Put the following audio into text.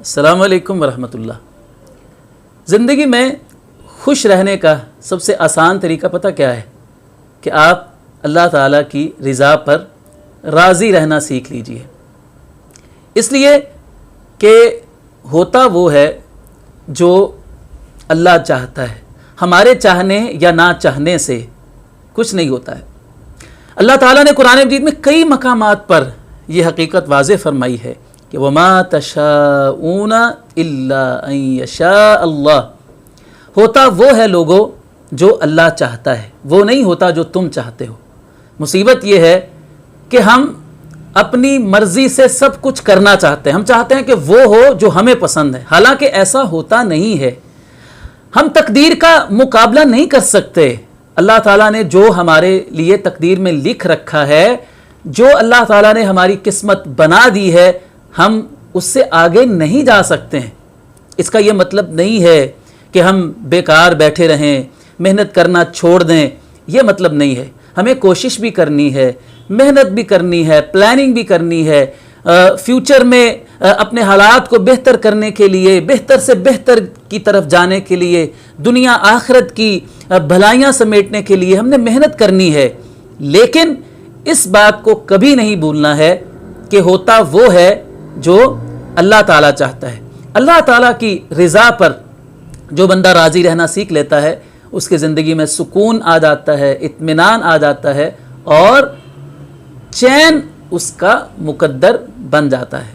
अस्सलाम वालेकुम वरहमतुल्लाह। ज़िंदगी में खुश रहने का सबसे आसान तरीका पता क्या है कि आप अल्लाह ताला की रज़ा पर राज़ी रहना सीख लीजिए। इसलिए कि होता वो है जो अल्लाह चाहता है, हमारे चाहने या ना चाहने से कुछ नहीं होता है। अल्लाह ताला ने कुरान मजीद में कई मकामात पर यह हकीकत वाज़ेह फरमाई है कि वमा तशाऊना इल्ला अन यशा अल्लाह। होता वो है लोगों जो अल्लाह चाहता है, वो नहीं होता जो तुम चाहते हो। मुसीबत ये है कि हम अपनी मर्जी से सब कुछ करना चाहते हैं। हम चाहते हैं कि वो हो जो हमें पसंद है, हालांकि ऐसा होता नहीं है। हम तकदीर का मुकाबला नहीं कर सकते। अल्लाह ताला ने जो हमारे लिए तकदीर में लिख रखा है, जो अल्लाह ताला ने हमारी किस्मत बना दी है, हम उससे आगे नहीं जा सकते हैं। इसका यह मतलब नहीं है कि हम बेकार बैठे रहें, मेहनत करना छोड़ दें, यह मतलब नहीं है। हमें कोशिश भी करनी है, मेहनत भी करनी है, प्लानिंग भी करनी है। फ्यूचर में अपने हालात को बेहतर करने के लिए, बेहतर से बेहतर की तरफ जाने के लिए, दुनिया आखिरत की भलाइयाँ समेटने के लिए हमने मेहनत करनी है। लेकिन इस बात को कभी नहीं भूलना है कि होता वो है जो अल्लाह ताला चाहता है। अल्लाह ताला की रज़ा पर जो बंदा राज़ी रहना सीख लेता है, उसकी ज़िंदगी में सुकून आ जाता है, इत्मीनान आ जाता है और चैन उसका मुकद्दर बन जाता है।